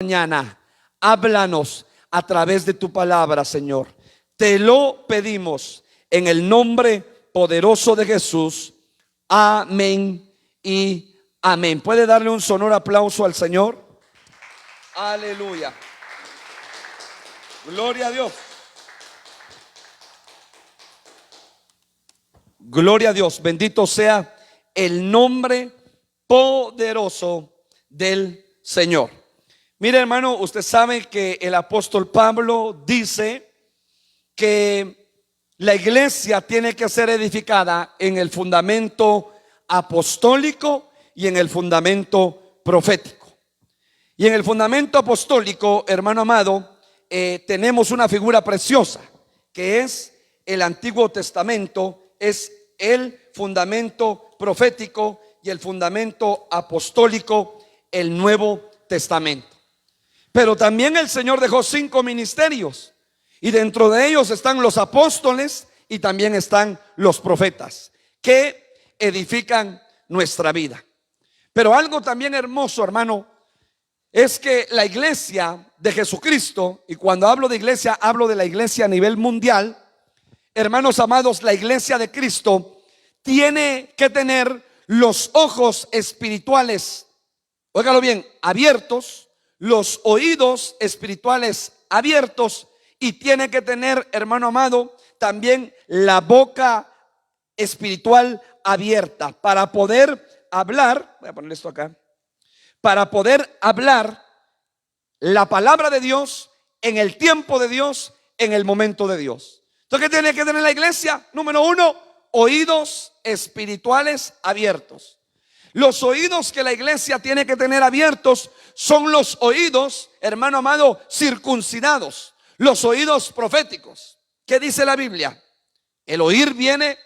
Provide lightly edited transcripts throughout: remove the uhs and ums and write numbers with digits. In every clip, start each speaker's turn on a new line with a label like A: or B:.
A: mañana, háblanos a través de tu palabra, Señor. Te lo pedimos en el nombre poderoso de Jesús. Amén y amén. ¿Puede darle un sonoro aplauso al Señor? Aleluya. Gloria a Dios. Gloria a Dios. Bendito sea el nombre poderoso del Señor. Mire, hermano, usted sabe que el apóstol Pablo dice que la iglesia tiene que ser edificada en el fundamento apostólico y en el fundamento profético. Y en el fundamento apostólico, hermano amado, tenemos una figura preciosa que es el Antiguo Testamento, es el fundamento profético, y el fundamento apostólico, el Nuevo Testamento. Pero también el Señor dejó 5 ministerios, y dentro de ellos están los apóstoles y también están los profetas, que edifican nuestra vida. Pero algo también hermoso, hermano, es que la iglesia de Jesucristo, y cuando hablo de iglesia, hablo de la iglesia a nivel mundial, hermanos amados, la iglesia de Cristo tiene que tener los ojos espirituales, óigalo bien, abiertos, los oídos espirituales abiertos, y tiene que tener, hermano amado, también la boca espiritual abierta para poder hablar. Voy a poner esto acá. Para poder hablar la palabra de Dios en el tiempo de Dios, en el momento de Dios. Entonces, ¿qué tiene que tener la iglesia? Número 1, oídos espirituales abiertos. Los oídos que la iglesia tiene que tener abiertos son los oídos, hermano amado, circuncidados, los oídos proféticos. ¿Qué dice la Biblia? El oír viene,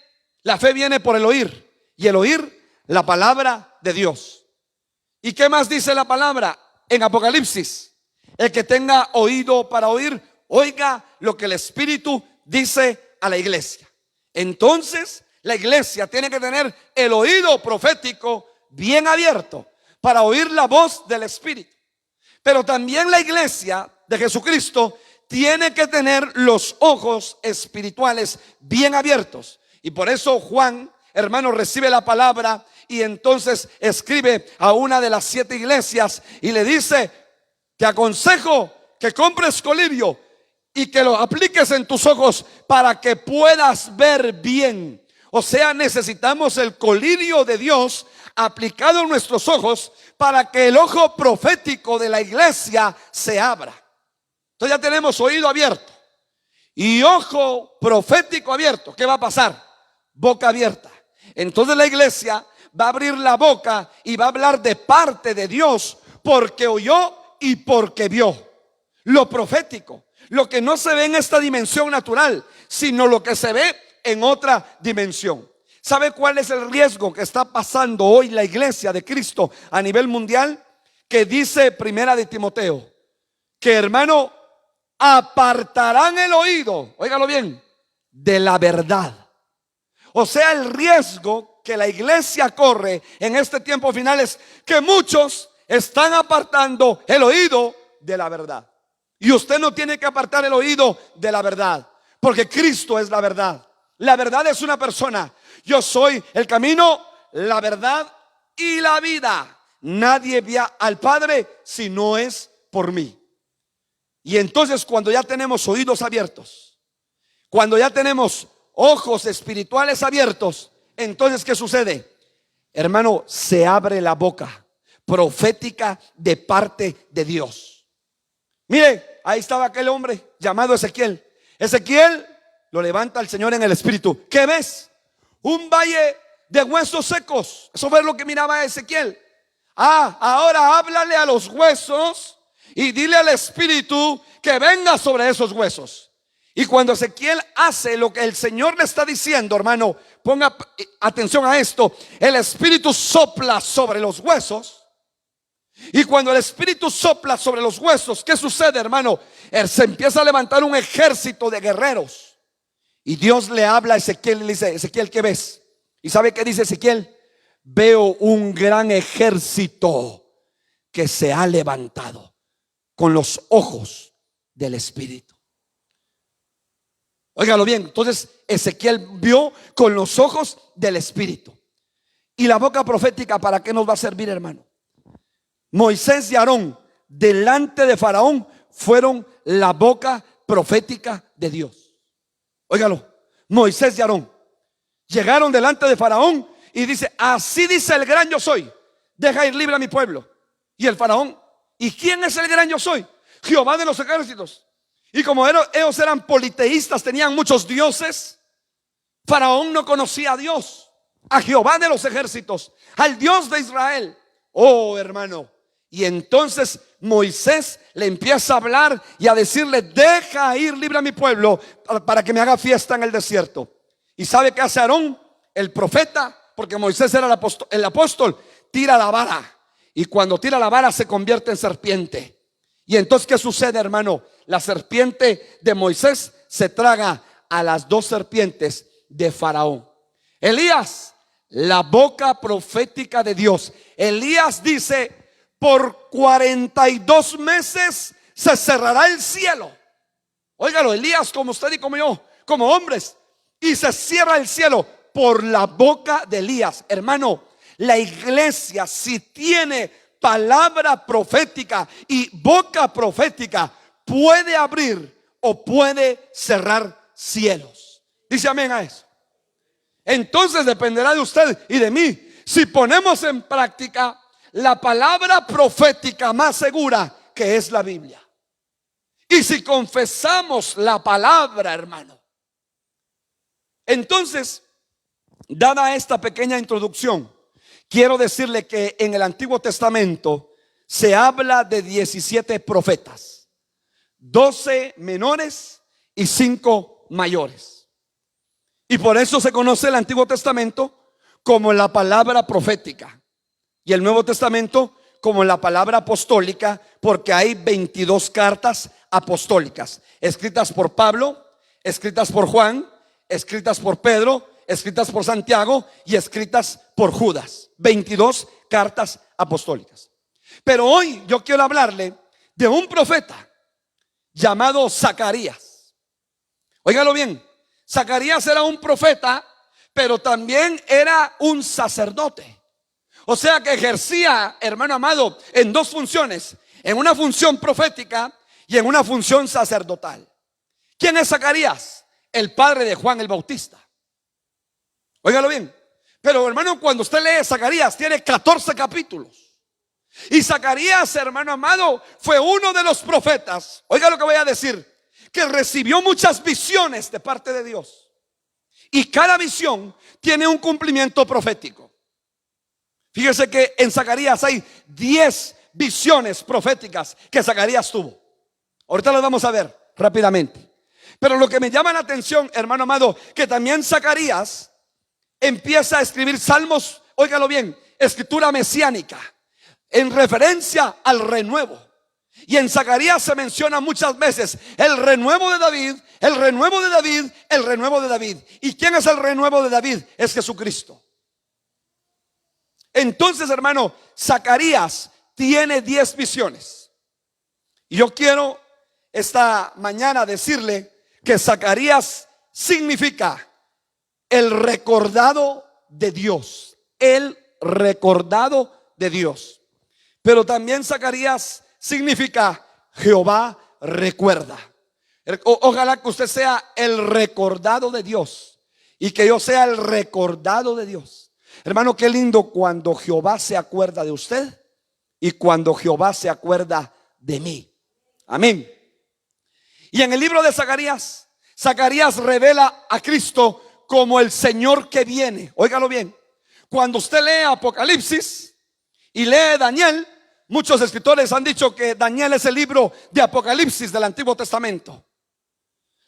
A: la fe viene por el oír, y el oír la palabra de Dios. ¿Y qué más dice la palabra en Apocalipsis? El que tenga oído para oír, oiga lo que el Espíritu dice a la iglesia. Entonces, la iglesia tiene que tener el oído profético bien abierto para oír la voz del Espíritu. Pero también la iglesia de Jesucristo tiene que tener los ojos espirituales bien abiertos. Y por eso Juan, hermano, recibe la palabra y entonces escribe a una de las 7 iglesias y le dice: te aconsejo que compres colirio y que lo apliques en tus ojos para que puedas ver bien. O sea, necesitamos el colirio de Dios aplicado en nuestros ojos para que el ojo profético de la iglesia se abra. Entonces ya tenemos oído abierto y ojo profético abierto. ¿Qué va a pasar? Boca abierta. Entonces la iglesia va a abrir la boca y va a hablar de parte de Dios, porque oyó y porque vio. Lo profético, lo que no se ve en esta dimensión natural, sino lo que se ve en otra dimensión. ¿Sabe cuál es el riesgo que está pasando hoy la iglesia de Cristo a nivel mundial? Que dice Primera de Timoteo, que, hermano, apartarán el oído, óigalo bien, de la verdad. O sea, el riesgo que la iglesia corre en este tiempo final es que muchos están apartando el oído de la verdad. Y usted no tiene que apartar el oído de la verdad, porque Cristo es la verdad. La verdad es una persona. Yo soy el camino, la verdad y la vida. Nadie ve al Padre si no es por mí. Y entonces, cuando ya tenemos oídos abiertos, cuando ya tenemos ojos espirituales abiertos, entonces ¿qué sucede? Hermano, se abre la boca profética de parte de Dios. Mire, ahí estaba aquel hombre llamado Ezequiel. Ezequiel lo levanta el Señor en el espíritu. ¿Qué ves? Un valle de huesos secos. Eso fue lo que miraba Ezequiel. Ahora háblale a los huesos y dile al espíritu que venga sobre esos huesos. Y cuando Ezequiel hace lo que el Señor le está diciendo, hermano, ponga atención a esto. El espíritu sopla sobre los huesos. Y cuando el espíritu sopla sobre los huesos, ¿qué sucede, hermano? Se empieza a levantar un ejército de guerreros. Y Dios le habla a Ezequiel y le dice: Ezequiel, ¿qué ves? ¿Y sabe qué dice Ezequiel? Veo un gran ejército que se ha levantado. con los ojos del Espíritu. Óigalo bien, entonces Ezequiel vio con los ojos del Espíritu. Y la boca profética, ¿para qué nos va a servir, hermano? Moisés y Aarón delante de Faraón fueron la boca profética de Dios. Óigalo, Moisés y Aarón llegaron delante de Faraón y dice: así dice el gran yo soy, deja ir libre a mi pueblo. Y el Faraón: ¿y quién es el gran yo soy? Jehová de los ejércitos. Y como ellos eran politeístas, tenían muchos dioses, Faraón no conocía a Dios, a Jehová de los ejércitos, al Dios de Israel. Oh, hermano. Y entonces Moisés le empieza a hablar y a decirle: deja ir libre a mi pueblo para que me haga fiesta en el desierto. ¿Y sabe qué hace Aarón, el profeta? Porque Moisés era el apóstol. Tira la vara, y cuando tira la vara se convierte en serpiente. Y entonces, ¿qué sucede, hermano? La serpiente de Moisés se traga a las dos serpientes de Faraón. Elías, la boca profética de Dios. Elías dice: por 42 meses se cerrará el cielo. Óigalo, Elías, como usted y como yo, como hombres. Y se cierra el cielo por la boca de Elías. Hermano, la iglesia, si tiene palabra profética y boca profética, puede abrir o puede cerrar cielos. Dice amén a eso. Entonces dependerá de usted y de mí si ponemos en práctica la palabra profética más segura, que es la Biblia. Y si confesamos la palabra, hermano. Entonces, dada esta pequeña introducción, quiero decirle que en el Antiguo Testamento se habla de 17 profetas, 12 menores y 5 mayores. Y por eso se conoce el Antiguo Testamento como la palabra profética y el Nuevo Testamento como la palabra apostólica, porque hay 22 cartas apostólicas escritas por Pablo, escritas por Juan, escritas por Pedro, escritas por Santiago y escritas por Judas. 22 cartas apostólicas. Pero hoy yo quiero hablarle de un profeta llamado Zacarías. Óigalo bien, Zacarías era un profeta, pero también era un sacerdote. O sea que ejercía, hermano amado, en dos funciones: en una función profética y en una función sacerdotal. ¿Quién es Zacarías? El padre de Juan el Bautista. Óigalo bien. Pero, hermano, cuando usted lee Zacarías, tiene 14 capítulos. Y Zacarías, hermano amado, fue uno de los profetas, oiga lo que voy a decir, que recibió muchas visiones de parte de Dios. Y cada visión tiene un cumplimiento profético. Fíjese que en Zacarías hay 10 visiones proféticas que Zacarías tuvo. Ahorita las vamos a ver rápidamente. Pero lo que me llama la atención, hermano amado, que también Zacarías empieza a escribir salmos, óigalo bien, escritura mesiánica, en referencia al renuevo. Y en Zacarías se menciona muchas veces el renuevo de David, el renuevo de David, el renuevo de David. ¿Y quién es el renuevo de David? Es Jesucristo. Entonces, hermano, Zacarías tiene 10 visiones. Y yo quiero esta mañana decirle que Zacarías significa el recordado de Dios. El recordado de Dios. Pero también Zacarías significa Jehová recuerda. Ojalá que usted sea el recordado de Dios y que yo sea el recordado de Dios. Hermano, qué lindo cuando Jehová se acuerda de usted y cuando Jehová se acuerda de mí. Amén. Y en el libro de Zacarías, Zacarías revela a Cristo como el Señor que viene. Óigalo bien. Cuando usted lee Apocalipsis y lee Daniel, muchos escritores han dicho que Daniel es el libro de Apocalipsis del Antiguo Testamento.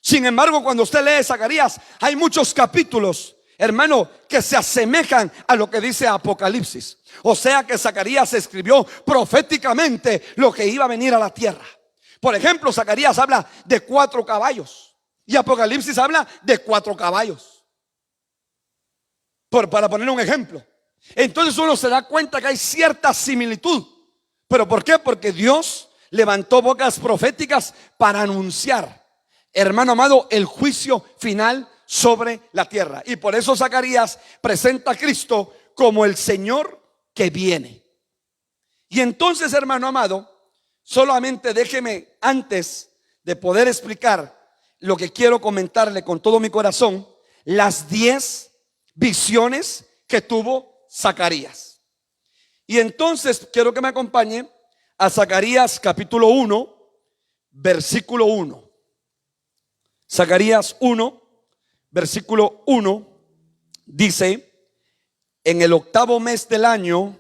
A: Sin embargo, cuando usted lee Zacarías, hay muchos capítulos, hermano, que se asemejan a lo que dice Apocalipsis. O sea que Zacarías escribió proféticamente lo que iba a venir a la tierra. Por ejemplo, Zacarías habla de 4 caballos y Apocalipsis habla de 4 caballos. Para poner un ejemplo. Entonces uno se da cuenta que hay cierta similitud. ¿Pero por qué? Porque Dios levantó bocas proféticas para anunciar, hermano amado, el juicio final sobre la tierra. Y por eso Zacarías presenta a Cristo como el Señor que viene. Y entonces, hermano amado, solamente déjeme, antes de poder explicar lo que quiero comentarle con todo mi corazón, las 10 visiones que tuvo Zacarías. Y entonces quiero que me acompañe a Zacarías capítulo 1, versículo 1. Zacarías 1, versículo 1 dice: en el octavo mes del año,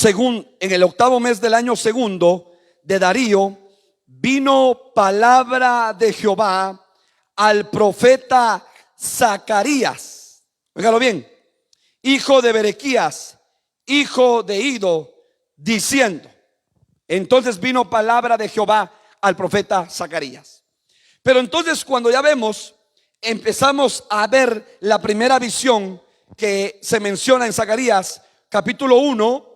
A: en el octavo mes del año segundo de Darío, vino palabra de Jehová al profeta Zacarías, óigalo bien, hijo de Berequías, hijo de Ido, diciendo. Entonces vino palabra de Jehová al profeta Zacarías. Pero entonces, cuando ya vemos, empezamos a ver la primera visión que se menciona en Zacarías capítulo 1,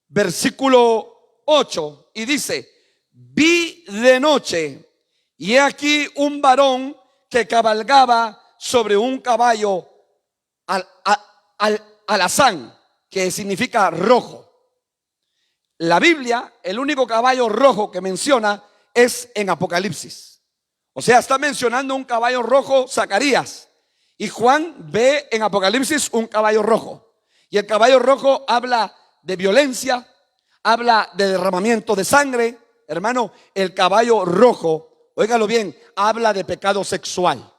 A: versículo 8, y dice: vi de noche, y he aquí un varón que cabalgaba sobre un caballo alazán, que significa rojo. La Biblia, el único caballo rojo que menciona es en Apocalipsis. O sea, está mencionando un caballo rojo Zacarías, y Juan ve en Apocalipsis un caballo rojo. Y el caballo rojo habla de violencia, habla de derramamiento de sangre. Hermano, el caballo rojo, óigalo bien, habla de pecado sexual.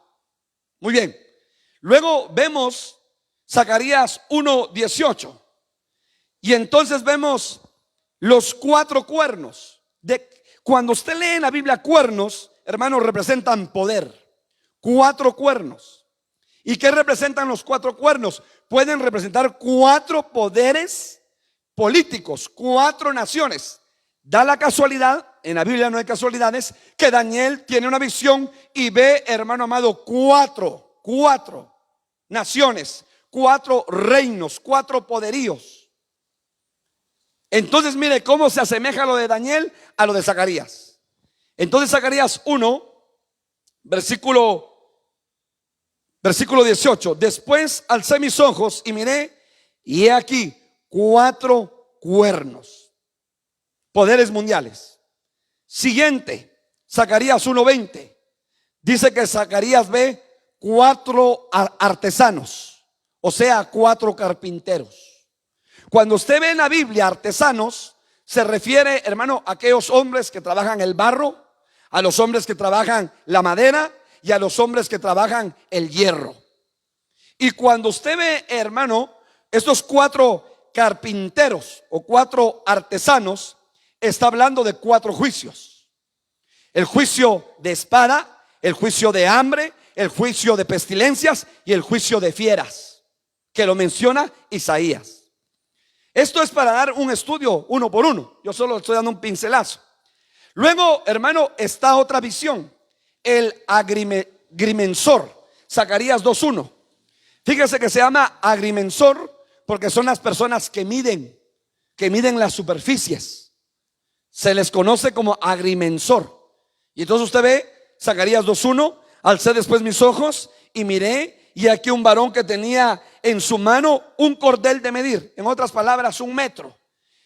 A: Muy bien. Luego vemos Zacarías 1:18. Y entonces vemos los 4 cuernos. Cuando usted lee en la Biblia cuernos, hermanos, representan poder. 4 cuernos. ¿Y qué representan los 4 cuernos? Pueden representar 4 poderes políticos, 4 naciones. Da la casualidad, en la Biblia no hay casualidades, que Daniel tiene una visión y ve, hermano amado, 4 naciones, 4 reinos, 4 poderíos. Entonces mire cómo se asemeja lo de Daniel a lo de Zacarías. Entonces Zacarías 1, versículo 18. Después alcé mis ojos y miré, y he aquí 4 cuernos, poderes mundiales. Siguiente, Zacarías 1:20. Dice que Zacarías ve 4 artesanos, o sea, 4 carpinteros. Cuando usted ve en la Biblia artesanos, se refiere, hermano, a aquellos hombres que trabajan el barro, a los hombres que trabajan la madera y a los hombres que trabajan el hierro. Y cuando usted ve, hermano, estos 4 carpinteros o 4 artesanos, está hablando de 4 juicios: el juicio de espada, el juicio de hambre, el juicio de pestilencias y el juicio de fieras, que lo menciona Isaías. Esto es para dar un estudio uno por uno. Yo solo estoy dando un pincelazo. Luego, hermano, está otra visión: el agrimensor, Zacarías 2:1. Fíjese que se llama agrimensor porque son las personas que miden las superficies. Se les conoce como agrimensor. Y entonces usted ve Zacarías 2:1: alcé después mis ojos y miré, y aquí un varón que tenía en su mano un cordel de medir, en otras palabras, 1 metro.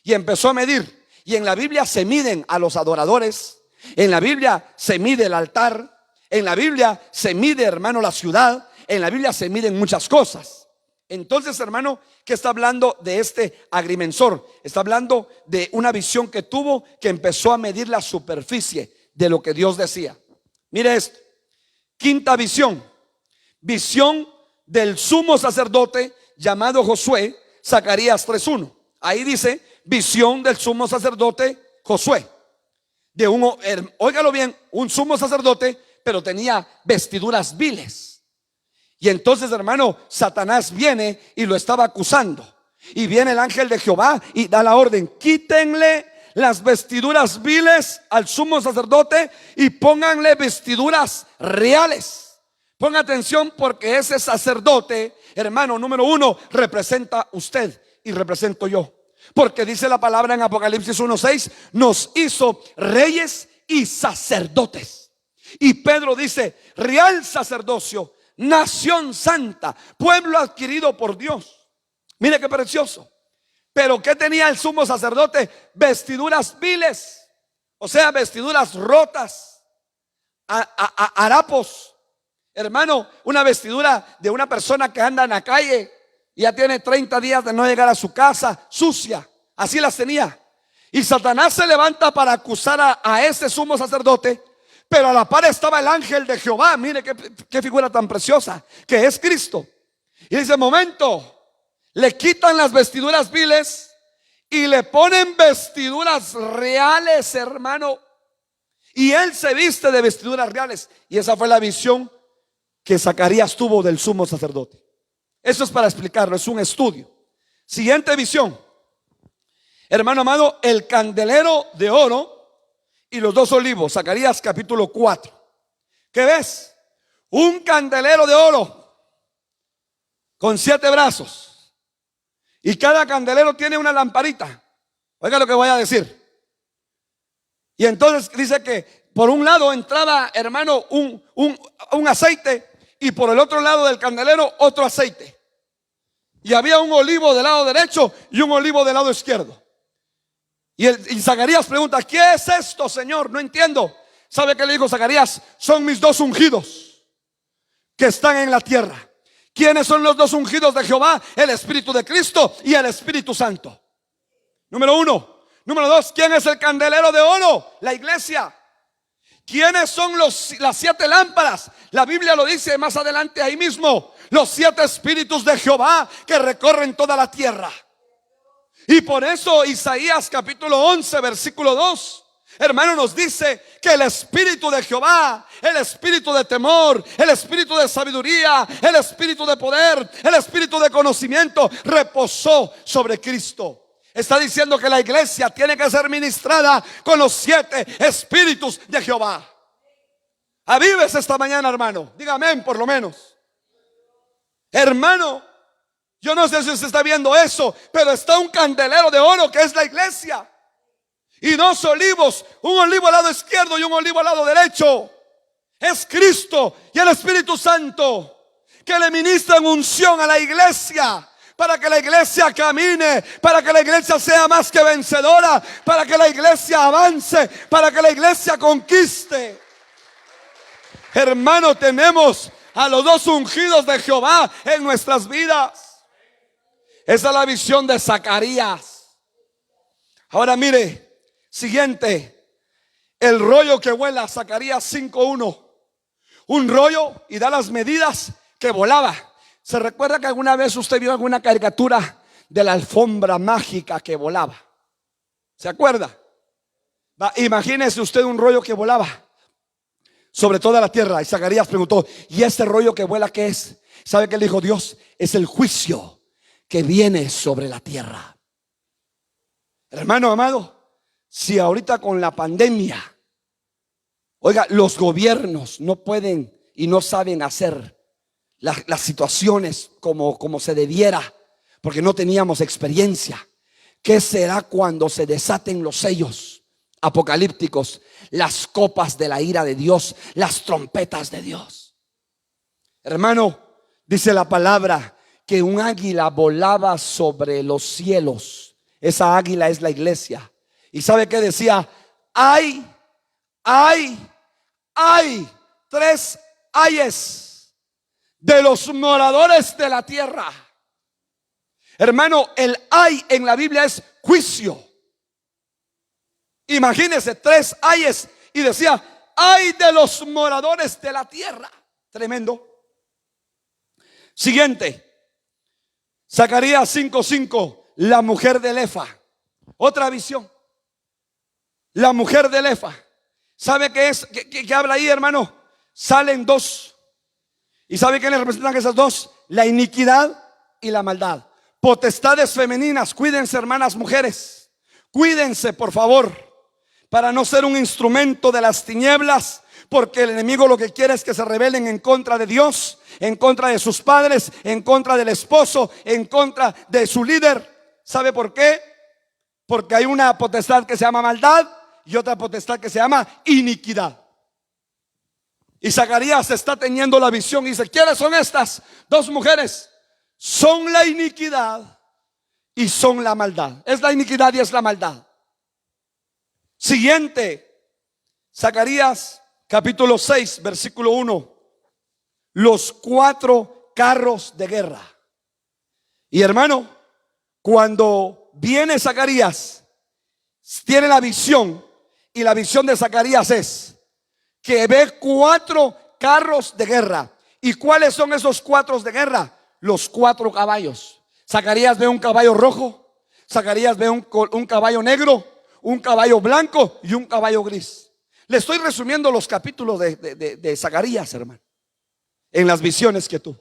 A: Y empezó a medir. Y en la Biblia se miden a los adoradores, en la Biblia se mide el altar, en la Biblia se mide, hermano, la ciudad, en la Biblia se miden muchas cosas. Entonces, hermano, ¿qué está hablando de este agrimensor? Está hablando de una visión que tuvo, que empezó a medir la superficie de lo que Dios decía. Mire esto. Quinta visión: visión del sumo sacerdote llamado Josué, Zacarías 3:1. Ahí dice visión del sumo sacerdote Josué. Óigalo bien, un sumo sacerdote, pero tenía vestiduras viles. Y entonces, hermano, Satanás viene y lo estaba acusando. Y viene el ángel de Jehová y da la orden: quítenle las vestiduras viles al sumo sacerdote y pónganle vestiduras reales. Ponga atención, porque ese sacerdote, hermano, número 1, representa usted y represento yo. Porque dice la palabra en Apocalipsis 1:6, nos hizo reyes y sacerdotes. Y Pedro dice, real sacerdocio, nación santa, pueblo adquirido por Dios. Mire qué precioso. Pero ¿qué tenía el sumo sacerdote? Vestiduras viles, o sea, vestiduras rotas, harapos. Hermano, una vestidura de una persona que anda en la calle y ya tiene 30 días de no llegar a su casa, sucia. Así las tenía. Y Satanás se levanta para acusar a ese sumo sacerdote, pero a la par estaba el ángel de Jehová. Mire qué figura tan preciosa, que es Cristo. Y dice, momento, le quitan las vestiduras viles y le ponen vestiduras reales, hermano. Y él se viste de vestiduras reales. Y esa fue la visión que Zacarías tuvo del sumo sacerdote. Eso es para explicarlo, es un estudio. Siguiente visión. Hermano amado, el candelero de oro y los dos olivos. Zacarías capítulo 4. ¿Qué ves? Un candelero de oro con 7 brazos. Y cada candelero tiene una lamparita. Oiga lo que voy a decir. Y entonces dice que por un lado entraba, hermano, un aceite, y por el otro lado del candelero otro aceite. Y había un olivo del lado derecho y un olivo del lado izquierdo. Y Zacarías pregunta, ¿qué es esto, Señor? No entiendo. ¿Sabe qué le dijo Zacarías? Son mis dos ungidos que están en la tierra. ¿Quiénes son los dos ungidos de Jehová? El Espíritu de Cristo y el Espíritu Santo. Número 1. Número 2, ¿quién es el candelero de oro? La iglesia. ¿Quiénes son las 7 lámparas? La Biblia lo dice más adelante ahí mismo. Los 7 espíritus de Jehová que recorren toda la tierra. Y por eso Isaías capítulo 11 versículo 2, hermano, nos dice que el Espíritu de Jehová, el Espíritu de temor, el Espíritu de sabiduría, el Espíritu de poder, el Espíritu de conocimiento reposó sobre Cristo. Está diciendo que la iglesia tiene que ser ministrada con los 7 espíritus de Jehová. Avives esta mañana, hermano. Dígame amén, por lo menos. Hermano, yo no sé si usted está viendo eso, pero está un candelero de oro que es la iglesia. Y 2 olivos, un olivo al lado izquierdo y un olivo al lado derecho. Es Cristo y el Espíritu Santo que le ministran unción a la iglesia, para que la iglesia camine, para que la iglesia sea más que vencedora, para que la iglesia avance, para que la iglesia conquiste. Hermano, tenemos a los dos ungidos de Jehová en nuestras vidas. Esa es la visión de Zacarías. Ahora mire, siguiente, el rollo que vuela, Zacarías 5:1. Un rollo y da las medidas que volaba. ¿Se recuerda que alguna vez usted vio alguna caricatura de la alfombra mágica que volaba? ¿Se acuerda? Imagínese usted un rollo que volaba sobre toda la tierra. Y Zacarías preguntó, ¿y este rollo que vuela qué es? ¿Sabe qué le dijo Dios? Es el juicio que viene sobre la tierra. Hermano amado, si ahorita con la pandemia, oiga, los gobiernos no pueden y no saben hacer las situaciones como se debiera, porque no teníamos experiencia. ¿Qué será cuando se desaten los sellos apocalípticos, las copas de la ira de Dios, las trompetas de Dios? Hermano, dice la palabra que un águila volaba sobre los cielos. Esa águila es la iglesia. ¿Y sabe qué decía? Hay 3 ayes de los moradores de la tierra. Hermano, el ay en la Biblia es juicio. Imagínese, 3 ayes y decía, ay de los moradores de la tierra. Tremendo. Siguiente, Zacarías 5:5, la mujer del Efa. Otra visión. La mujer del Efa. ¿Sabe qué es? ¿Qué habla ahí, hermano? Salen 2. ¿Y sabe qué le representan esas 2? La iniquidad y la maldad. Potestades femeninas. Cuídense, hermanas mujeres. Cuídense, por favor, para no ser un instrumento de las tinieblas, porque el enemigo lo que quiere es que se rebelen en contra de Dios, en contra de sus padres, en contra del esposo, en contra de su líder. ¿Sabe por qué? Porque hay una potestad que se llama maldad y otra potestad que se llama iniquidad. Y Zacarías está teniendo la visión y dice: ¿quiénes son estas dos mujeres? Son la iniquidad y son la maldad. Es la iniquidad y es la maldad. Siguiente, Zacarías capítulo 6 versículo 1. Los 4 carros de guerra. Y hermano, cuando viene Zacarías, tiene la visión, y la visión de Zacarías es que ve 4 carros de guerra. ¿Y cuáles son esos 4 de guerra? Los 4 caballos. Zacarías ve un caballo rojo, Zacarías ve un caballo negro, un caballo blanco y un caballo gris. Le estoy resumiendo los capítulos de Zacarías, hermano, en las visiones que tuvo.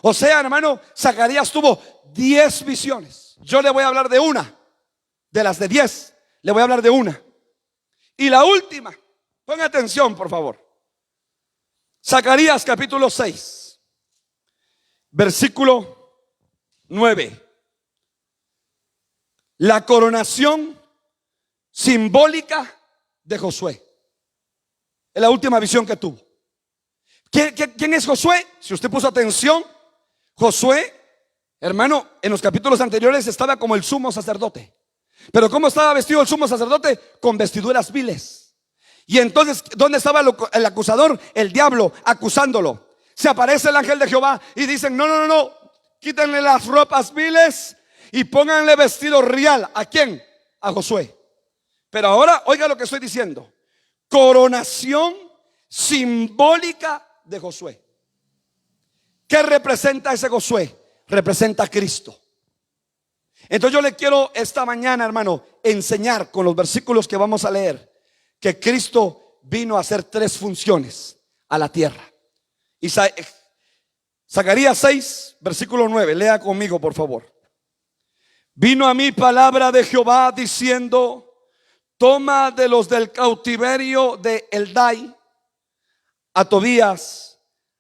A: O sea, hermano, Zacarías tuvo 10 visiones. Yo le voy a hablar de una. De las de 10, le voy a hablar de una. Y la última, ponga atención por favor. Zacarías capítulo 6 versículo 9. La coronación simbólica de Josué. Es la última visión que tuvo. ¿Quién es Josué? Si usted puso atención, Josué, hermano, en los capítulos anteriores estaba como el sumo sacerdote. Pero ¿cómo estaba vestido el sumo sacerdote? Con vestiduras viles. Y entonces, ¿dónde estaba el acusador? El diablo acusándolo. Se aparece el ángel de Jehová y dicen: no, quítenle las ropas viles y pónganle vestido real. ¿A quién? A Josué. Pero ahora, oiga lo que estoy diciendo: coronación simbólica de Josué. ¿Qué representa ese Josué? Representa a Cristo. Entonces yo le quiero esta mañana, hermano, enseñar con los versículos que vamos a leer que Cristo vino a hacer 3 funciones a la tierra. Y Zacarías 6 versículo 9, lea conmigo por favor. Vino a mí palabra de Jehová diciendo: toma de los del cautiverio de Eldai a Tobías,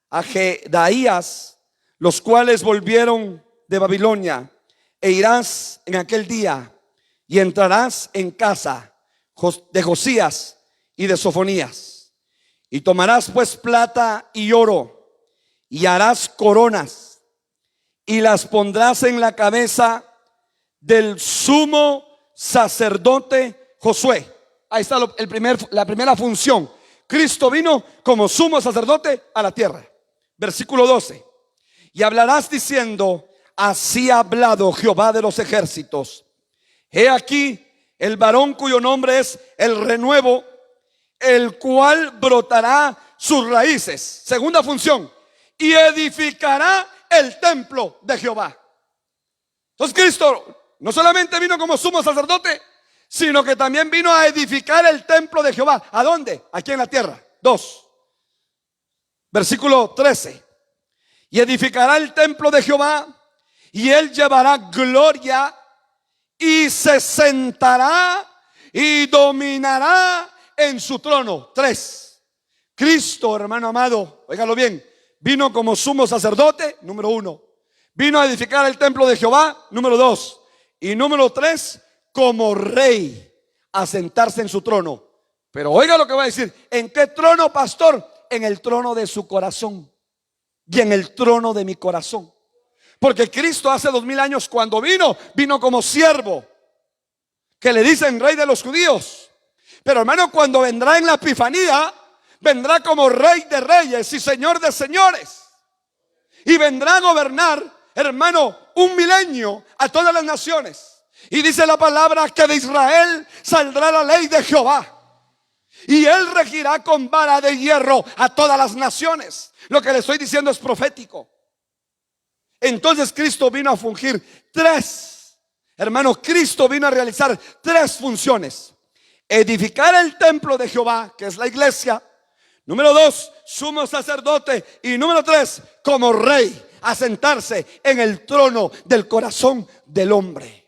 A: a Jedaías, los cuales volvieron de Babilonia, e irás en aquel día y entrarás en casa de Josías y de Sofonías, y tomarás pues plata y oro, y harás coronas, y las pondrás en la cabeza del sumo sacerdote Josué. Ahí está la primera función. Cristo vino como sumo sacerdote a la tierra. Versículo 12. Y hablarás diciendo: así ha hablado Jehová de los ejércitos. He aquí el varón cuyo nombre es el renuevo, el cual brotará sus raíces. Segunda función: y edificará el templo de Jehová. Entonces Cristo no solamente vino como sumo sacerdote, sino que también vino a edificar el templo de Jehová. ¿A dónde? Aquí en la tierra. 2. Versículo 13. Y edificará el templo de Jehová, y él llevará gloria, y se sentará y dominará en su trono. 3. Cristo, hermano amado, óigalo bien, vino como sumo sacerdote, número 1. Vino a edificar el templo de Jehová, número 2. Y número 3, como rey, a sentarse en su trono. Pero oiga lo que va a decir: ¿en qué trono, pastor? En el trono de su corazón y en el trono de mi corazón. Porque Cristo hace 2000 años cuando vino como siervo, que le dicen rey de los judíos. Pero hermano, cuando vendrá en la epifanía, vendrá como rey de reyes y señor de señores. Y vendrá a gobernar, hermano, 1 milenio a todas las naciones. Y dice la palabra que de Israel saldrá la ley de Jehová, y él regirá con vara de hierro a todas las naciones. Lo que le estoy diciendo es profético. Entonces Cristo vino a fungir 3. Hermano, Cristo vino a realizar 3 funciones: edificar el templo de Jehová, que es la iglesia. Número 2, sumo sacerdote. Y número 3, como rey, a sentarse en el trono del corazón del hombre.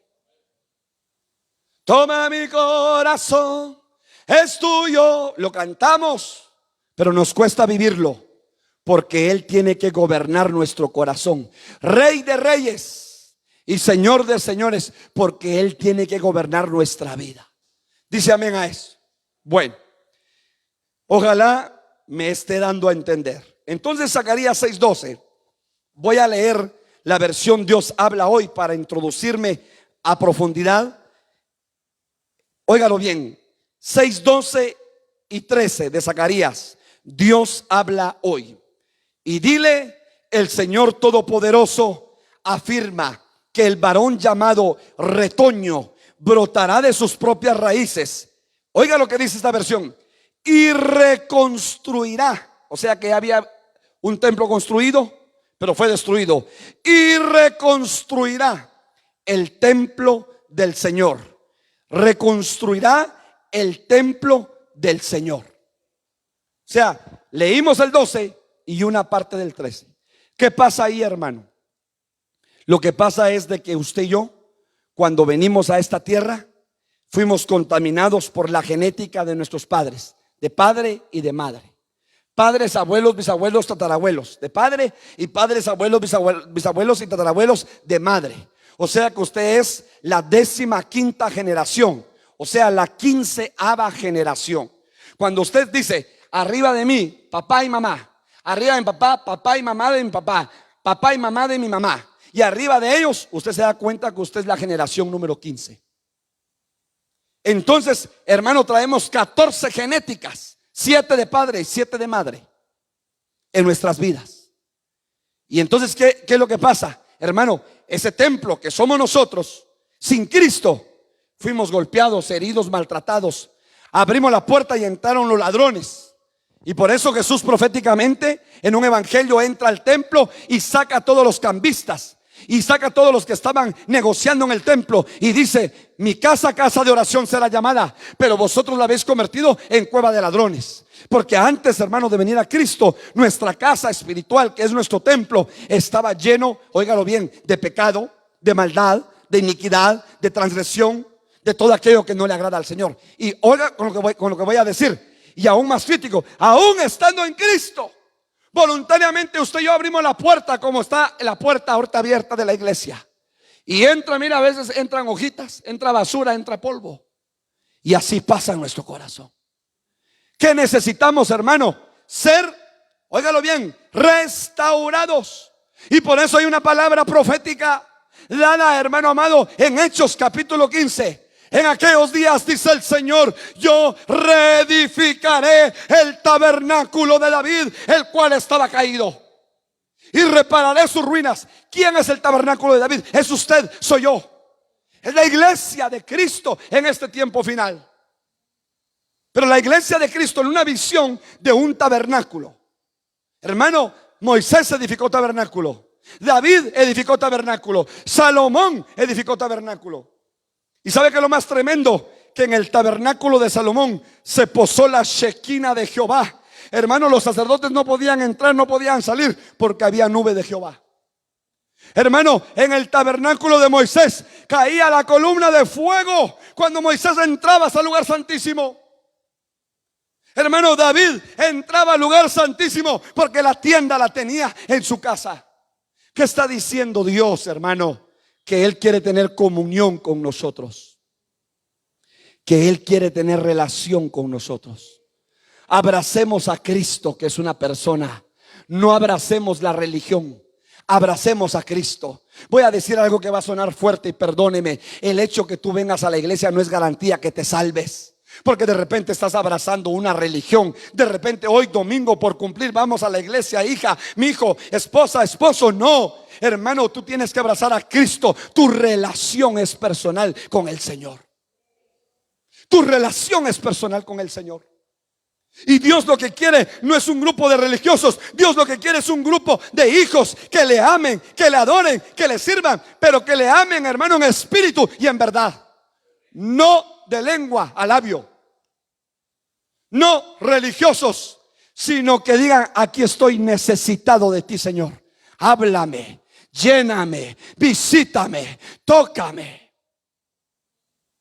A: Toma mi corazón, es tuyo. Lo cantamos, pero nos cuesta vivirlo, porque él tiene que gobernar nuestro corazón. Rey de reyes y Señor de señores, porque Él tiene que gobernar nuestra vida. Dice amén a eso. Bueno, ojalá me esté dando a entender. Entonces Zacarías 6:12, voy a leer la versión Dios habla hoy para introducirme a profundidad. Óigalo bien, 6:12 y 13 de Zacarías. Dios habla hoy. Y dile: el Señor Todopoderoso afirma que el varón llamado retoño brotará de sus propias raíces. Oiga lo que dice esta versión: y reconstruirá. O sea que había un templo construido, pero fue destruido. Y reconstruirá el templo del Señor. Reconstruirá el templo del Señor. O sea, leímos el 12 y una parte del 13. ¿Qué pasa ahí, hermano? Lo que pasa es de que usted y yo, cuando venimos a esta tierra, fuimos contaminados por la genética de nuestros padres, de padre y de madre. Padres, abuelos, bisabuelos, tatarabuelos de padre, y padres, abuelos, bisabuelos y tatarabuelos de madre. O sea que usted es la 15ª generación, o sea, la 15ª generación. Cuando usted dice: arriba de mí, papá y mamá, arriba de mi papá, papá y mamá de mi papá, papá y mamá de mi mamá, y arriba de ellos, usted se da cuenta que usted es la generación número 15. Entonces, hermano, traemos 14 genéticas, 7 de padre y 7 de madre en nuestras vidas. Y entonces, ¿qué es lo que pasa? Hermano, ese templo que somos nosotros, sin Cristo, fuimos golpeados, heridos, maltratados. Abrimos la puerta y entraron los ladrones. Y por eso Jesús proféticamente en un evangelio entra al templo y saca a todos los cambistas, y saca a todos los que estaban negociando en el templo, y dice: mi casa, casa de oración será llamada, pero vosotros la habéis convertido en cueva de ladrones. Porque antes, hermano, de venir a Cristo, nuestra casa espiritual, que es nuestro templo, estaba lleno, óigalo bien, de pecado, de maldad, de iniquidad, de transgresión, de todo aquello que no le agrada al Señor. Y oiga con lo que voy a decir, y aún más crítico, aún estando en Cristo, voluntariamente usted y yo abrimos la puerta, como está la puerta ahorita abierta de la iglesia, y entra, mira, a veces entran hojitas, entra basura, entra polvo, y así pasa en nuestro corazón. ¿Qué necesitamos, hermano? Ser, óigalo bien, restaurados. Y por eso hay una palabra profética dada, hermano amado, en Hechos capítulo 15. En aquellos días, dice el Señor, yo reedificaré el tabernáculo de David, el cual estaba caído, y repararé sus ruinas. ¿Quién es el tabernáculo de David? Es usted, soy yo. Es la iglesia de Cristo en este tiempo final. Pero la iglesia de Cristo en una visión de un tabernáculo. Hermano, Moisés edificó tabernáculo, David edificó tabernáculo, Salomón edificó tabernáculo. ¿Y sabe qué es lo más tremendo? Que en el tabernáculo de Salomón se posó la Shequina de Jehová. Hermano, los sacerdotes no podían entrar, no podían salir, porque había nube de Jehová. Hermano, en el tabernáculo de Moisés caía la columna de fuego cuando Moisés entraba al lugar santísimo. Hermano, David entraba al lugar santísimo porque la tienda la tenía en su casa. ¿Qué está diciendo Dios, hermano? Que Él quiere tener comunión con nosotros, que Él quiere tener relación con nosotros. Abracemos a Cristo, que es una persona. No abracemos la religión, abracemos a Cristo. Voy a decir algo que va a sonar fuerte, y perdóneme: el hecho que tú vengas a la iglesia no es garantía que te salves. Porque de repente estás abrazando una religión. De repente hoy domingo, por cumplir, vamos a la iglesia, hija, mi hijo, esposa, esposo. No, hermano, tú tienes que abrazar a Cristo. Tu relación es personal con el Señor. Tu relación es personal con el Señor. Y Dios lo que quiere no es un grupo de religiosos. Dios lo que quiere es un grupo de hijos que le amen, que le adoren, que le sirvan, pero que le amen, hermano, en espíritu y en verdad. No de lengua a labio, no religiosos, sino que digan: aquí estoy necesitado de ti, Señor. Háblame, lléname, visítame, tócame.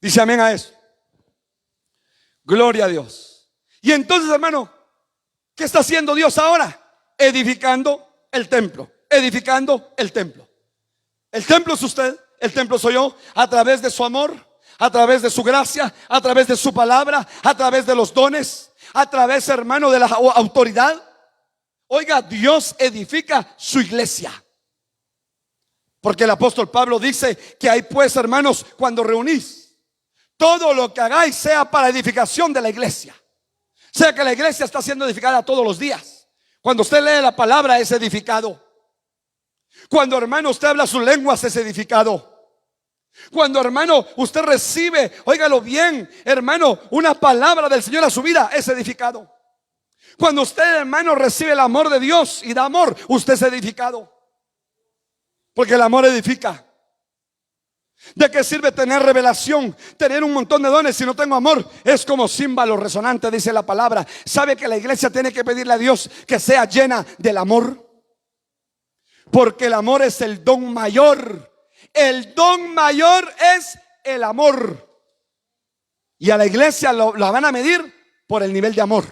A: Dice amén a eso. Gloria a Dios. Y entonces, hermano, ¿qué está haciendo Dios ahora? Edificando el templo, edificando el templo. El templo es usted, el templo soy yo, a través de su amor, a través de su gracia, a través de su palabra, a través de los dones, a través, hermano, de la autoridad. Oiga, Dios edifica su iglesia. Porque el apóstol Pablo dice que hay pues, hermanos, cuando reunís, todo lo que hagáis sea para edificación de la iglesia. O sea que la iglesia está siendo edificada todos los días. Cuando usted lee la palabra es edificado. Cuando, hermano, usted habla sus lenguas es edificado. Cuando, hermano, usted recibe, óigalo bien, hermano, una palabra del Señor a su vida, es edificado. Cuando usted, hermano, recibe el amor de Dios y da amor, usted es edificado. Porque el amor edifica. ¿De qué sirve tener revelación, tener un montón de dones si no tengo amor? Es como címbalo resonante, dice la palabra. ¿Sabe que la iglesia tiene que pedirle a Dios que sea llena del amor? Porque el amor es el don mayor. El don mayor es el amor. Y a la iglesia la van a medir por el nivel de amor.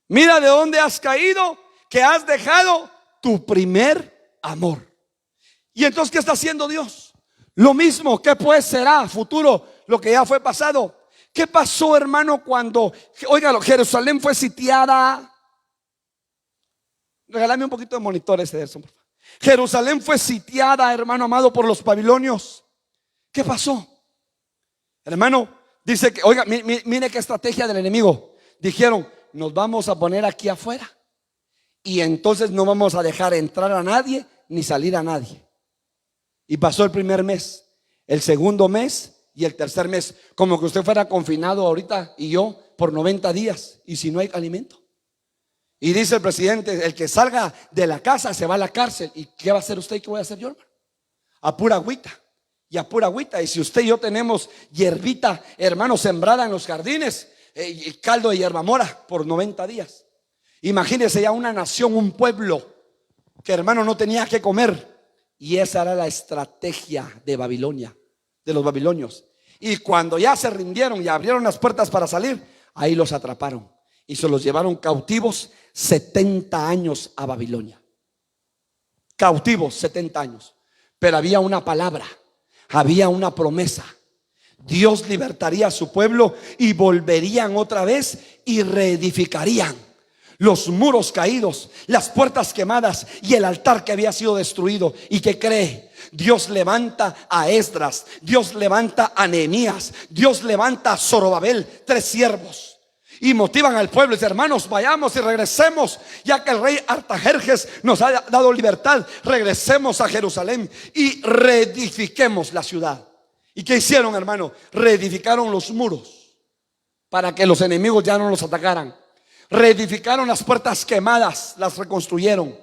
A: Mira de dónde has caído, que has dejado tu primer amor. Y entonces, ¿qué está haciendo Dios? Lo mismo. ¿Qué pues será futuro? Lo que ya fue pasado. ¿Qué pasó, hermano, cuando, oiga, Jerusalén fue sitiada? Regálame un poquito de monitor ese de eso, por favor. Jerusalén fue sitiada, hermano amado, por los babilonios. ¿Qué pasó? Hermano, dice que, oiga, mire qué estrategia del enemigo. Dijeron, nos vamos a poner aquí afuera y entonces no vamos a dejar entrar a nadie ni salir a nadie. Y pasó el primer mes, el segundo mes y el tercer mes, como que usted fuera confinado ahorita y yo por 90 días y si no hay alimento. Y dice el presidente, el que salga de la casa se va a la cárcel. ¿Y qué va a hacer usted y qué voy a hacer yo, hermano? A pura agüita y a pura agüita. Y si usted y yo tenemos hierbita, hermano, sembrada en los jardines, caldo de hierbamora por 90 días. Imagínese ya una nación, un pueblo que, hermano, no tenía que comer. Y esa era la estrategia de Babilonia, de los babilonios. Y cuando ya se rindieron y abrieron las puertas para salir, ahí los atraparon y se los llevaron cautivos 70 años a Babilonia. Cautivos 70 años. Pero había una palabra, había una promesa. Dios libertaría a su pueblo y volverían otra vez y reedificarían los muros caídos, las puertas quemadas y el altar que había sido destruido. ¿Y qué cree? Dios levanta a Esdras, Dios levanta a Nehemías, Dios levanta a Zorobabel, 3 siervos, y motivan al pueblo y dicen, hermanos, vayamos y regresemos, ya que el rey Artajerjes nos ha dado libertad, regresemos a Jerusalén y reedifiquemos la ciudad. ¿Y qué hicieron, hermano? Reedificaron los muros para que los enemigos ya no los atacaran. Reedificaron las puertas quemadas, las reconstruyeron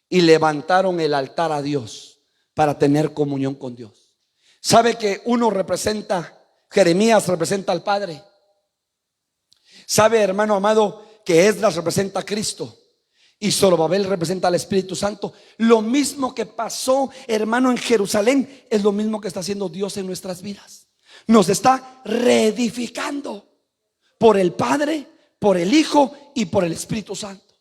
A: y levantaron el altar a Dios para tener comunión con Dios. ¿Sabe que uno representa, Jeremías representa al Padre? ¿Sabe, hermano amado, que Esdras representa a Cristo y Zorobabel representa al Espíritu Santo? Lo mismo que pasó, hermano, en Jerusalén es lo mismo que está haciendo Dios en nuestras vidas. Nos está reedificando por el Padre, por el Hijo y por el Espíritu Santo.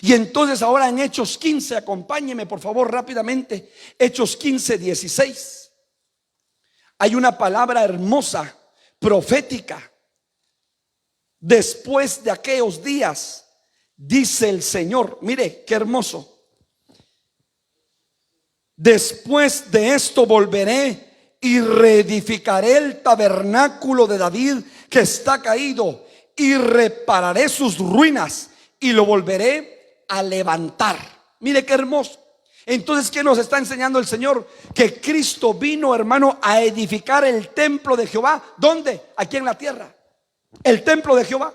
A: Y entonces ahora en Hechos 15, acompáñeme por favor rápidamente. Hechos 15, 16. Hay una palabra hermosa, profética. Después de aquellos días, dice el Señor, mire qué hermoso. Después de esto volveré y reedificaré el tabernáculo de David que está caído, y repararé sus ruinas y lo volveré a levantar. Mire qué hermoso. Entonces, ¿qué nos está enseñando el Señor? Que Cristo vino, hermano, a edificar el templo de Jehová. ¿Dónde? Aquí en la tierra. El templo de Jehová,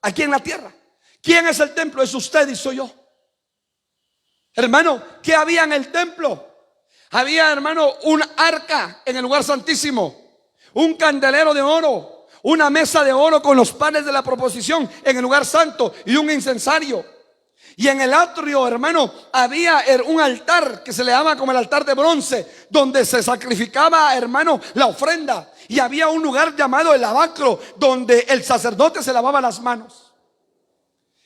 A: aquí en la tierra. ¿Quién es el templo? Es usted y soy yo. Hermano, ¿qué había en el templo? Había, hermano, un arca en el lugar santísimo, un candelero de oro, una mesa de oro con los panes de la proposición en el lugar santo y un incensario. Y en el atrio, hermano, había un altar que se le llama como el altar de bronce, donde se sacrificaba, hermano, la ofrenda. Y había un lugar llamado el lavacro, donde el sacerdote se lavaba las manos.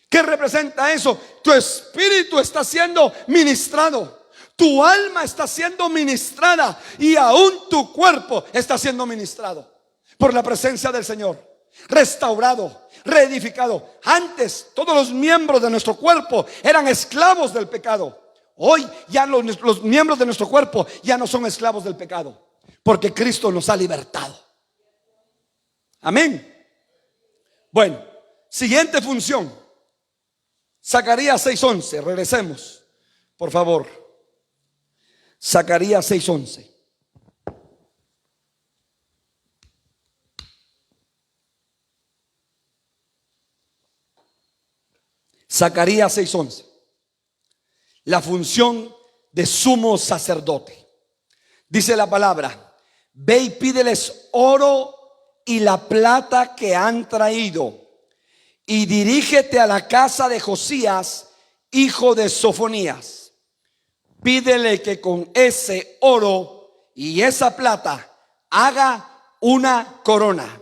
A: ¿Qué representa eso? Tu espíritu está siendo ministrado. Tu alma está siendo ministrada y aún tu cuerpo está siendo ministrado por la presencia del Señor, restaurado, reedificado. Antes todos los miembros de nuestro cuerpo eran esclavos del pecado. Hoy ya los miembros de nuestro cuerpo ya no son esclavos del pecado, porque Cristo nos ha libertado. Amén. Bueno, siguiente función. Zacarías 6:11. Regresemos, por favor. Zacarías 6:11. Zacarías 6:11. La función de sumo sacerdote. Dice la palabra: ve y pídeles oro y la plata que han traído, y dirígete a la casa de Josías, hijo de Sofonías. Pídele que con ese oro y esa plata haga una corona.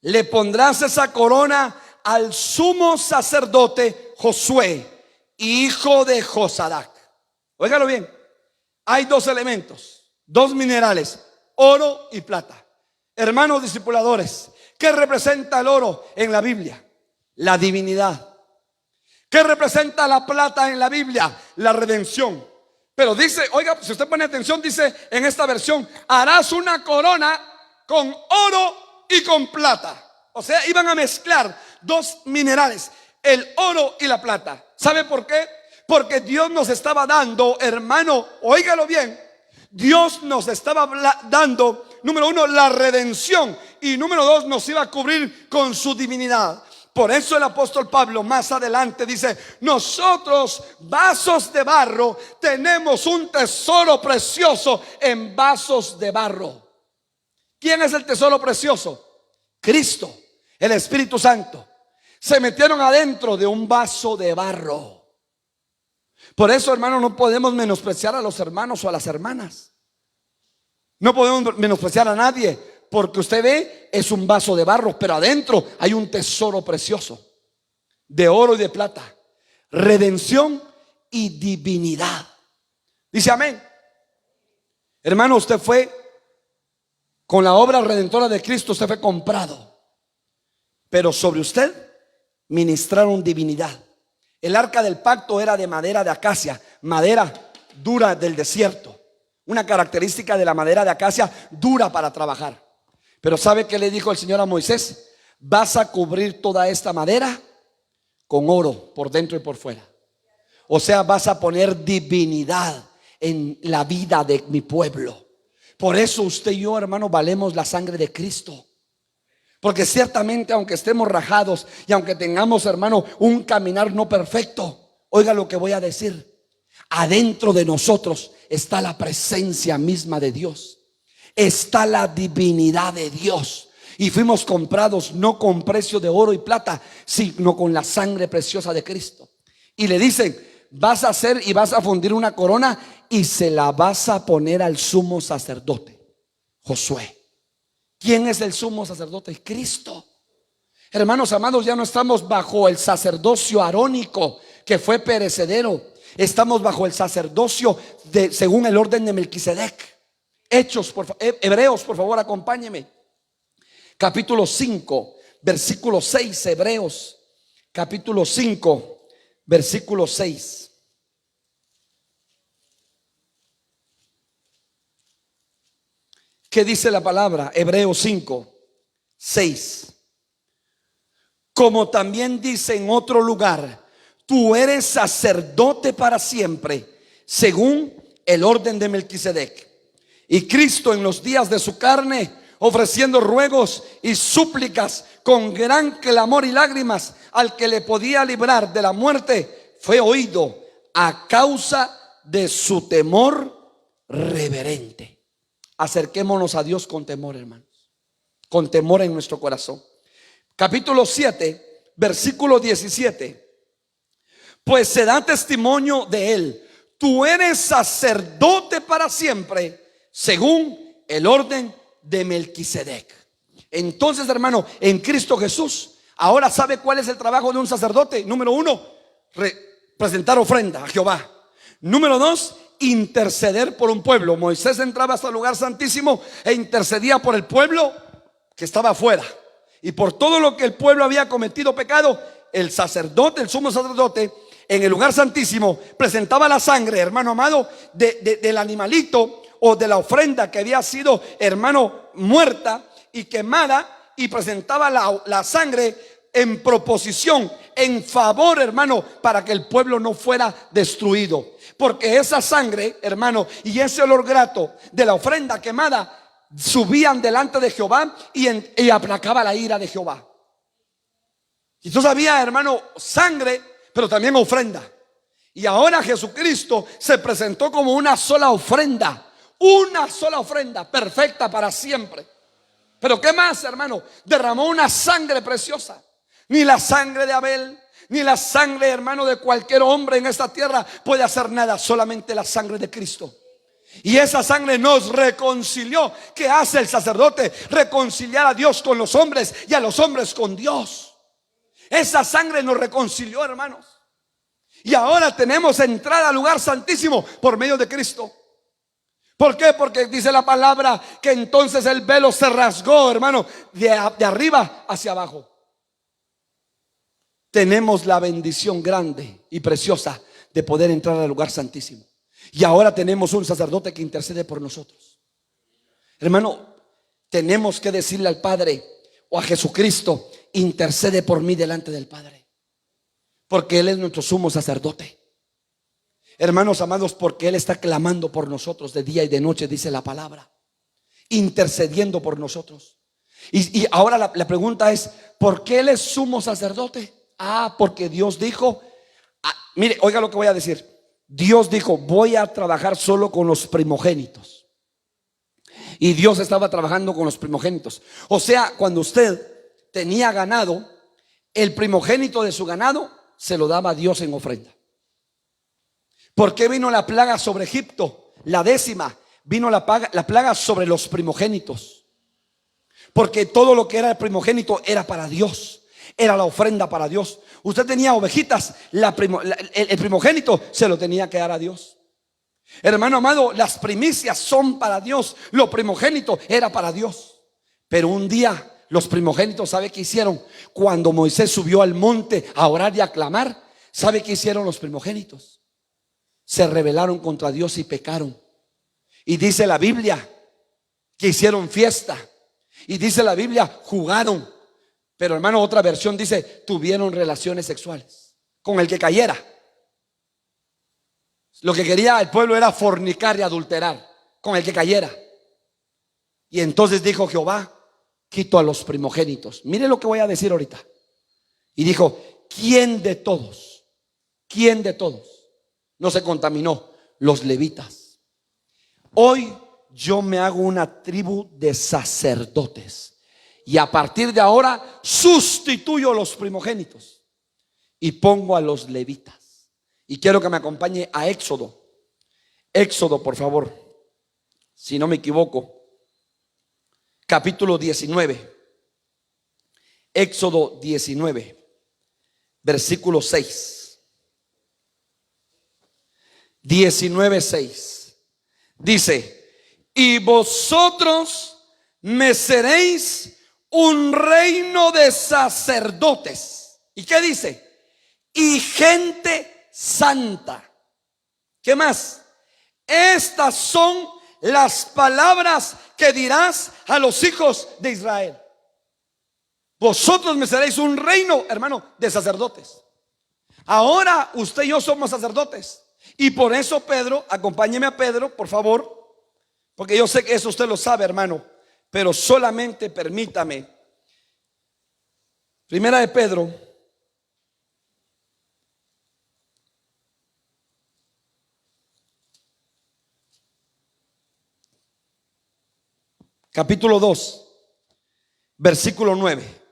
A: Le pondrás esa corona al sumo sacerdote Josué, hijo de Josadac. Óigalo bien. Hay dos elementos, dos minerales: oro y plata. Hermanos discipuladores, ¿qué representa el oro en la Biblia? La divinidad. ¿Qué representa la plata en la Biblia? La redención. Pero dice, oiga, si usted pone atención, dice en esta versión: harás una corona con oro y con plata. O sea, iban a mezclar dos minerales, el oro y la plata. ¿Sabe por qué? Porque Dios nos estaba dando, hermano, óigalo bien, Dios nos estaba dando, número uno, la redención, y número dos, nos iba a cubrir con su divinidad. Por eso el apóstol Pablo más adelante dice: nosotros, vasos de barro, tenemos un tesoro precioso en vasos de barro. ¿Quién es el tesoro precioso? Cristo, el Espíritu Santo. Se metieron adentro de un vaso de barro. Por eso, hermano, no podemos menospreciar a los hermanos o a las hermanas. No podemos menospreciar a nadie, porque usted ve, es un vaso de barro, pero adentro hay un tesoro precioso de oro y de plata, redención y divinidad. Dice amén. Hermano, usted fue, con la obra redentora de Cristo, usted fue comprado, pero sobre usted ministraron divinidad. El arca del pacto era de madera de acacia, madera dura del desierto. Una característica de la madera de acacia: dura para trabajar. Pero ¿sabe qué le dijo el Señor a Moisés? Vas a cubrir toda esta madera con oro por dentro y por fuera. O sea, vas a poner divinidad en la vida de mi pueblo. Por eso usted y yo, hermano, valemos la sangre de Cristo. Porque ciertamente, aunque estemos rajados y aunque tengamos, hermano, un caminar no perfecto, oiga lo que voy a decir: adentro de nosotros está la presencia misma de Dios, está la divinidad de Dios, y fuimos comprados no con precio de oro y plata, sino con la sangre preciosa de Cristo. Y le dicen: vas a hacer y vas a fundir una corona y se la vas a poner al sumo sacerdote Josué. ¿Quién es el sumo sacerdote? Cristo. Hermanos amados, ya no estamos bajo el sacerdocio arónico, que fue perecedero. Estamos bajo el sacerdocio según el orden de Melquisedec. Hebreos, por favor, acompáñeme. Capítulo 5, versículo 6. Hebreos, capítulo 5, versículo 6. ¿Qué dice la palabra? Hebreos 5, 6. Como también dice en otro lugar: tú eres sacerdote para siempre, según el orden de Melquisedec. Y Cristo, en los días de su carne, ofreciendo ruegos y súplicas con gran clamor y lágrimas al que le podía librar de la muerte, fue oído a causa de su temor reverente. Acerquémonos a Dios con temor, hermanos, con temor en nuestro corazón. Capítulo 7, versículo 17. Pues se da testimonio de él: tú eres sacerdote para siempre, según el orden de Melquisedec. Entonces, hermano, en Cristo Jesús, ahora sabe cuál es el trabajo de un sacerdote. Número uno, presentar ofrenda a Jehová. Número dos, interceder por un pueblo. Moisés entraba hasta el lugar santísimo e intercedía por el pueblo que estaba afuera. Y por todo lo que el pueblo había cometido pecado, el sacerdote, el sumo sacerdote, en el lugar santísimo presentaba la sangre, hermano amado, del animalito o de la ofrenda que había sido, hermano, muerta y quemada, y presentaba la sangre en proposición, en favor, hermano, para que el pueblo no fuera destruido. Porque esa sangre, hermano, y ese olor grato de la ofrenda quemada subían delante de Jehová y aplacaba la ira de Jehová. Y tú sabías, hermano, sangre, pero también ofrenda. Y ahora Jesucristo se presentó como una sola ofrenda perfecta para siempre. Pero ¿qué más, hermano? Derramó una sangre preciosa. Ni la sangre de Abel, ni la sangre, hermano, de cualquier hombre en esta tierra puede hacer nada. Solamente la sangre de Cristo. Y esa sangre nos reconcilió. ¿Qué hace el sacerdote? Reconciliar a Dios con los hombres y a los hombres con Dios. Esa sangre nos reconcilió, hermanos. Y ahora tenemos entrada al lugar santísimo por medio de Cristo. ¿Por qué? Porque dice la palabra que entonces el velo se rasgó, hermano, de arriba hacia abajo. Tenemos la bendición grande y preciosa de poder entrar al lugar santísimo. Y ahora tenemos un sacerdote que intercede por nosotros. Hermano, tenemos que decirle al Padre o a Jesucristo: intercede por mí delante del Padre, porque Él es nuestro sumo sacerdote. Hermanos amados, porque Él está clamando por nosotros de día y de noche, dice la palabra, intercediendo por nosotros. Y ahora la pregunta es: ¿por qué Él es sumo sacerdote? Porque Dios dijo, mire, oiga lo que voy a decir. Dios dijo: voy a trabajar solo con los primogénitos. Y Dios estaba trabajando con los primogénitos. O sea, cuando usted tenía ganado, el primogénito de su ganado se lo daba a Dios en ofrenda. ¿Por qué vino la plaga sobre Egipto? La 10ª, vino la plaga sobre los primogénitos. Porque todo lo que era el primogénito era para Dios. Era la ofrenda para Dios. Usted tenía ovejitas, el primogénito se lo tenía que dar a Dios. Hermano amado, las primicias son para Dios. Lo primogénito era para Dios. Pero un día los primogénitos, ¿sabe qué hicieron? Cuando Moisés subió al monte a orar y a clamar, ¿sabe qué hicieron los primogénitos? Se rebelaron contra Dios y pecaron. Y dice la Biblia que hicieron fiesta. Y dice la Biblia, jugaron. Pero hermano, otra versión dice, tuvieron relaciones sexuales con el que cayera. Lo que quería el pueblo era fornicar y adulterar con el que cayera. Y entonces dijo Jehová: quito a los primogénitos. Mire lo que voy a decir ahorita. Y dijo: ¿quién de todos no se contaminó? Los levitas. Hoy yo me hago una tribu de sacerdotes. Y a partir de ahora sustituyo a los primogénitos y pongo a los levitas. Y quiero que me acompañe a Éxodo. Éxodo, por favor, si no me equivoco, capítulo 19. Éxodo 19, versículo 6. 19:6. Dice: y vosotros me seréis un reino de sacerdotes. ¿Y qué dice? Y gente santa. ¿Qué más? Estas son las palabras que dirás a los hijos de Israel. Vosotros me seréis un reino, hermano, de sacerdotes. Ahora usted y yo somos sacerdotes. Y por eso Pedro, acompáñeme a Pedro, por favor, porque yo sé que eso usted lo sabe, hermano. Pero solamente permítame. Primera de Pedro, capítulo 2, versículo 9.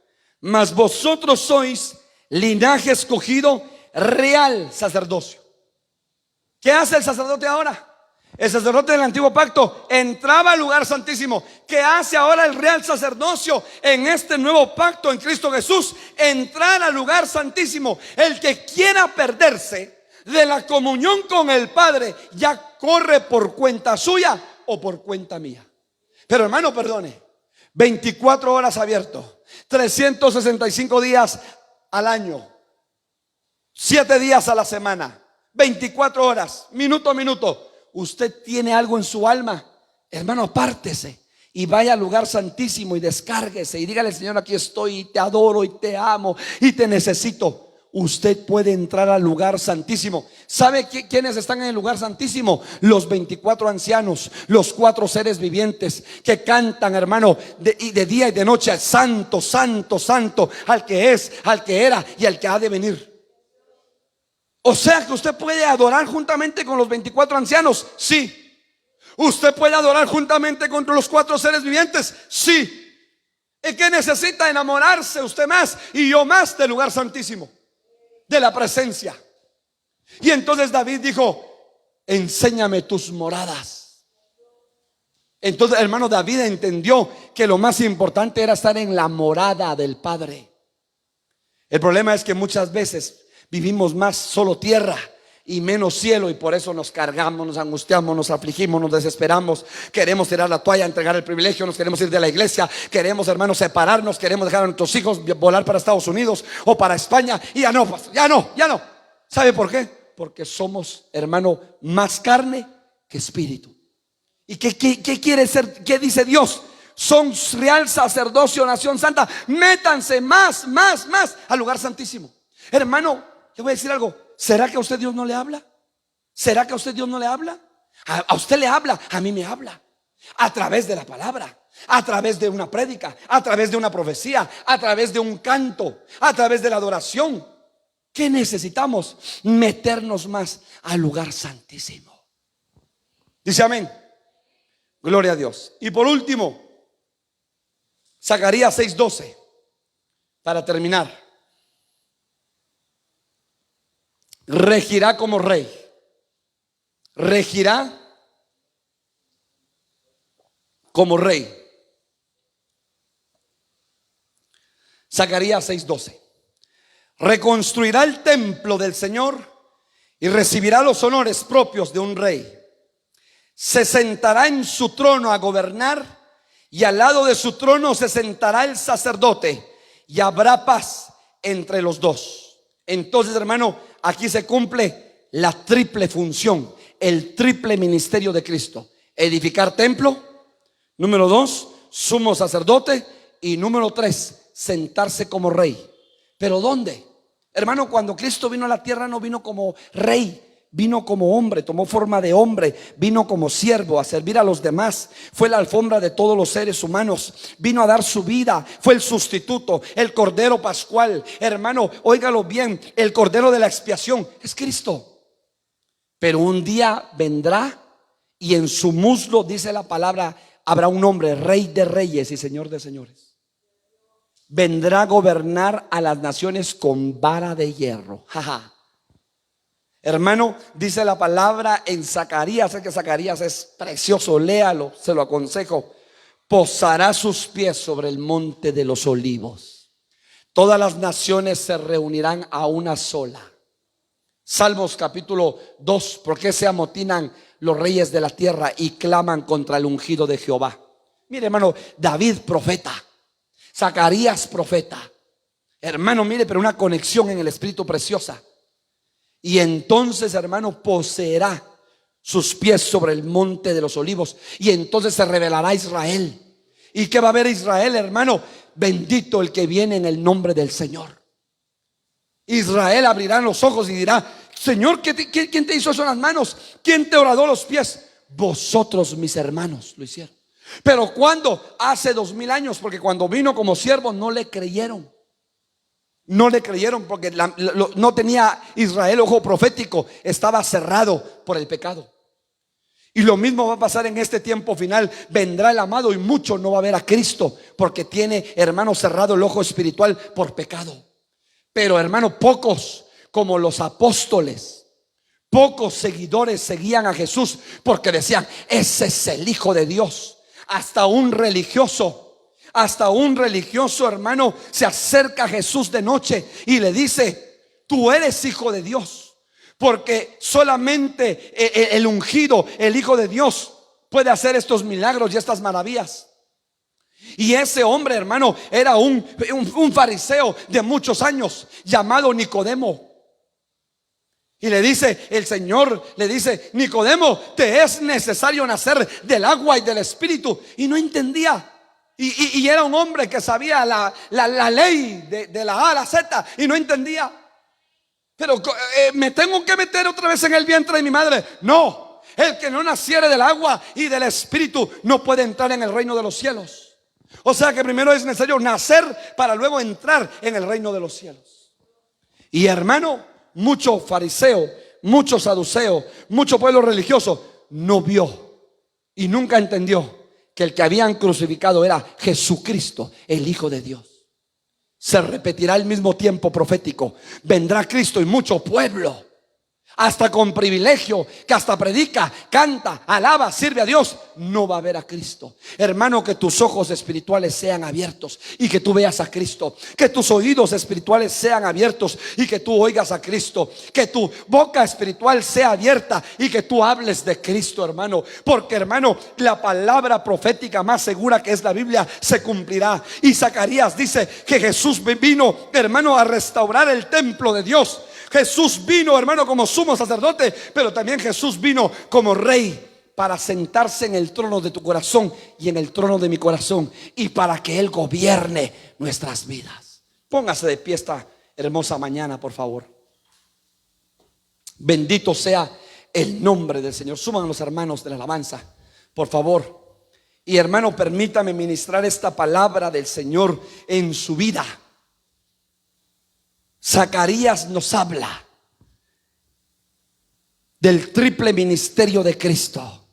A: Mas vosotros sois linaje escogido, real sacerdocio. ¿Qué hace el sacerdote ahora? El sacerdote del antiguo pacto entraba al lugar santísimo. ¿Qué hace ahora el real sacerdocio en este nuevo pacto en Cristo Jesús? Entrar al lugar santísimo. El que quiera perderse de la comunión con el Padre ya corre por cuenta suya o por cuenta mía. Pero hermano, perdone, 24 horas abierto, 365 días al año, 7 días a la semana, 24 horas, minuto a minuto. Usted tiene algo en su alma, hermano, apártese y vaya al lugar santísimo y descárguese y dígale: Señor, aquí estoy y te adoro y te amo y te necesito. Usted puede entrar al lugar santísimo. ¿Sabe quiénes están en el lugar santísimo? Los 24 ancianos, los 4 seres vivientes que cantan, hermano, de día y de noche: santo, santo, santo, al que es, al que era y al que ha de venir. O sea que usted puede adorar juntamente con los 24 ancianos, sí. ¿Usted puede adorar juntamente con los 4 seres vivientes? Sí. ¿Y qué necesita? Enamorarse usted más y yo más del lugar santísimo, de la presencia. Y entonces David dijo: enséñame tus moradas. Entonces, hermano, David entendió que lo más importante era estar en la morada del Padre. El problema es que muchas veces vivimos más solo tierra y menos cielo, y por eso nos cargamos, nos angustiamos, nos afligimos, nos desesperamos. Queremos tirar la toalla, entregar el privilegio, nos queremos ir de la iglesia, queremos, hermanos, separarnos, queremos dejar a nuestros hijos volar para Estados Unidos o para España, y ya no. ¿Sabe por qué? Porque somos, hermano, más carne que espíritu. ¿Y qué quiere ser? ¿Qué dice Dios? Son real sacerdocio, nación santa. Métanse más al lugar santísimo. Hermano, le voy a decir algo. ¿Será que a usted Dios no le habla? ¿Será que a usted Dios no le habla? A usted le habla, a mí me habla. A través de la palabra, a través de una prédica, a través de una profecía, a través de un canto, a través de la adoración. ¿Qué necesitamos? Meternos más al lugar santísimo. Dice amén. Gloria a Dios. Y por último, Zacarías 6:12, para terminar. Regirá como rey. Regirá como rey. Zacarías 6:12. Reconstruirá el templo del Señor y recibirá los honores propios de un rey. Se sentará en su trono a gobernar, y al lado de su trono se sentará el sacerdote, y habrá paz entre los dos. Entonces, hermano, aquí se cumple la triple función, el triple ministerio de Cristo: edificar templo, número 2, sumo sacerdote, y número 3, sentarse como rey. ¿Pero dónde? Hermano, cuando Cristo vino a la tierra no vino como rey, vino como hombre, tomó forma de hombre, vino como siervo a servir a los demás, fue la alfombra de todos los seres humanos, vino a dar su vida, fue el sustituto, el cordero pascual. Hermano, óigalo bien, el cordero de la expiación es Cristo. Pero un día vendrá y en su muslo, dice la palabra, habrá un hombre, rey de reyes y señor de señores. Vendrá a gobernar a las naciones con vara de hierro. Hermano, dice la palabra en Zacarías, sé que Zacarías es precioso, léalo, se lo aconsejo. Posará sus pies sobre el monte de los olivos. Todas las naciones se reunirán a una sola. Salmos capítulo 2. ¿Por qué se amotinan los reyes de la tierra y claman contra el ungido de Jehová? Mire, hermano, David profeta, Zacarías profeta. Hermano, mire, pero una conexión en el espíritu preciosa. Y entonces, hermano, poseerá sus pies sobre el monte de los olivos, y entonces se revelará Israel. ¿Y qué va a ver Israel, hermano? Bendito el que viene en el nombre del Señor. Israel abrirá los ojos y dirá: Señor, ¿quién te hizo eso en las manos? ¿Quién te horadó los pies? Vosotros, mis hermanos, lo hicieron. Pero ¿cuándo? Hace 2000 años, porque cuando vino como siervo no le creyeron. No le creyeron porque no tenía Israel ojo profético, estaba cerrado por el pecado. Y lo mismo va a pasar en este tiempo final. Vendrá el amado y mucho no va a ver a Cristo porque tiene, hermano, cerrado el ojo espiritual por pecado. Pero, hermano, pocos como los apóstoles, pocos seguidores seguían a Jesús porque decían: ese es el Hijo de Dios. Hasta un religioso, hermano, se acerca a Jesús de noche y le dice: tú eres Hijo de Dios. porque solamente el ungido, el Hijo de Dios, puede hacer estos milagros y estas maravillas. Y ese hombre, hermano, era un fariseo de muchos años llamado Nicodemo. Y le dice, el Señor le dice: Nicodemo, te es necesario nacer del agua y del Espíritu. Y no entendía. Y era un hombre que sabía la ley de la A a la Z, y no entendía. Pero me tengo que meter otra vez en el vientre de mi madre. No, el que no naciere del agua y del Espíritu no puede entrar en el reino de los cielos. O sea que primero es necesario nacer para luego entrar en el reino de los cielos. Y hermano, mucho fariseo, mucho saduceo, mucho pueblo religioso no vio y nunca entendió que el que habían crucificado era Jesucristo, el Hijo de Dios. Se repetirá el mismo tiempo profético. Vendrá Cristo y mucho pueblo, hasta con privilegio, que hasta predica, canta, alaba, sirve a Dios, no va a ver a Cristo. Hermano, que tus ojos espirituales sean abiertos y que tú veas a Cristo. Que tus oídos espirituales sean abiertos y que tú oigas a Cristo. Que tu boca espiritual sea abierta y que tú hables de Cristo, hermano. Porque, hermano, la palabra profética más segura, que es la Biblia, se cumplirá. Y Zacarías dice que Jesús vino, hermano, a restaurar el templo de Dios. Jesús vino, hermano, como sumo sacerdote, pero también Jesús vino como rey para sentarse en el trono de tu corazón y en el trono de mi corazón, y para que Él gobierne nuestras vidas. Póngase de pie esta hermosa mañana, por favor. Bendito sea el nombre del Señor. Suban los hermanos de la alabanza, por favor. Y hermano, permítame ministrar esta palabra del Señor en su vida. Zacarías nos habla del triple ministerio de Cristo.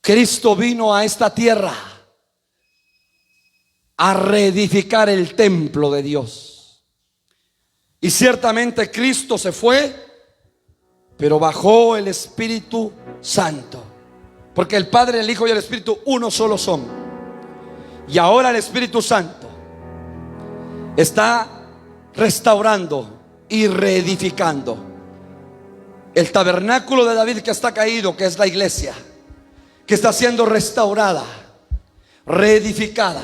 A: Cristo vino a esta tierra a reedificar el templo de Dios. Y ciertamente Cristo se fue, pero bajó el Espíritu Santo. Porque el Padre, el Hijo y el Espíritu uno solo son. Y ahora el Espíritu Santo está restaurando y reedificando el tabernáculo de David, que está caído, que es la iglesia, que está siendo restaurada, reedificada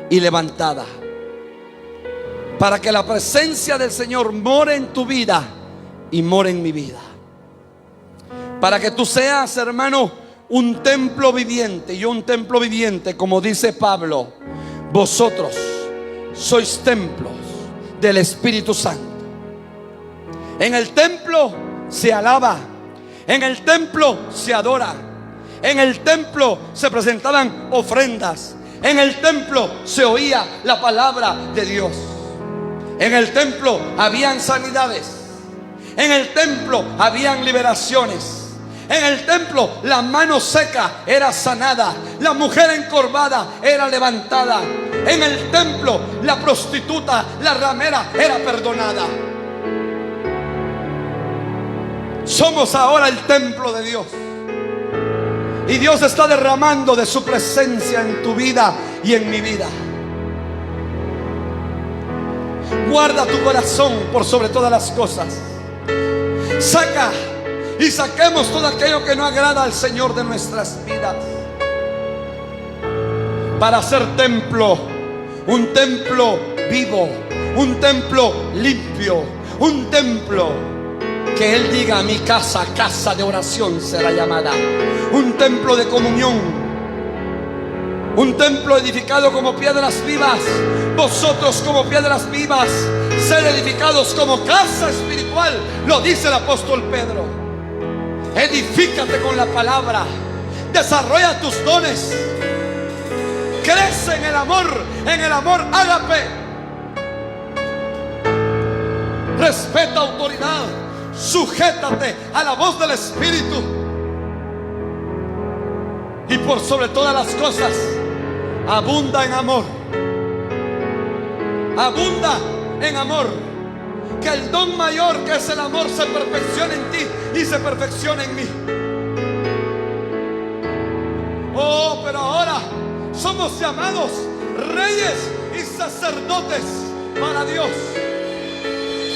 A: y levantada, para que la presencia del Señor more en tu vida y more en mi vida, para que tú seas, hermano, un templo viviente. Y un templo viviente, como dice Pablo, vosotros sois templos del Espíritu Santo. En el templo se alaba, en el templo se adora, en el templo se presentaban ofrendas, en el templo se oía la palabra de Dios, en el templo habían sanidades, en el templo habían liberaciones. En el templo la mano seca era sanada, la mujer encorvada era levantada. En el templo la prostituta, la ramera, era perdonada. Somos ahora el templo de Dios, y Dios está derramando de su presencia en tu vida y en mi vida. Guarda tu corazón por sobre todas las cosas. Saca y saquemos todo aquello que no agrada al Señor de nuestras vidas, para hacer templo, un templo vivo, un templo limpio, un templo que Él diga: mi casa, casa de oración será llamada. Un templo de comunión, un templo edificado como piedras vivas. Vosotros como piedras vivas, ser edificados como casa espiritual, lo dice el apóstol Pedro. Edifícate con la palabra, desarrolla tus dones, crece en el amor ágape, respeta autoridad, sujétate a la voz del Espíritu, y por sobre todas las cosas, abunda en amor, abunda en amor. Que el don mayor, que es el amor, se perfeccione en ti y se perfeccione en mí. Oh, pero ahora somos llamados reyes y sacerdotes para Dios.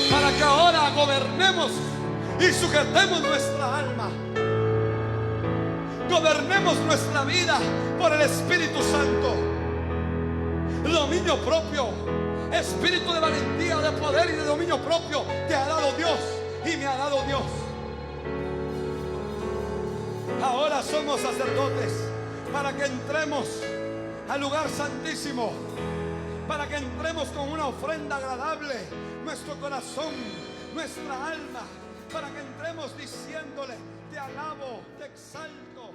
A: para que ahora gobernemos y sujetemos nuestra alma. Gobernemos nuestra vida por el Espíritu Santo. Dominio propio, espíritu de valentía, de poder y de dominio propio te ha dado Dios y me ha dado Dios. Ahora somos sacerdotes para que entremos al lugar santísimo, para que entremos con una ofrenda agradable, nuestro corazón, nuestra alma, para que entremos diciéndole: te alabo, te exalto,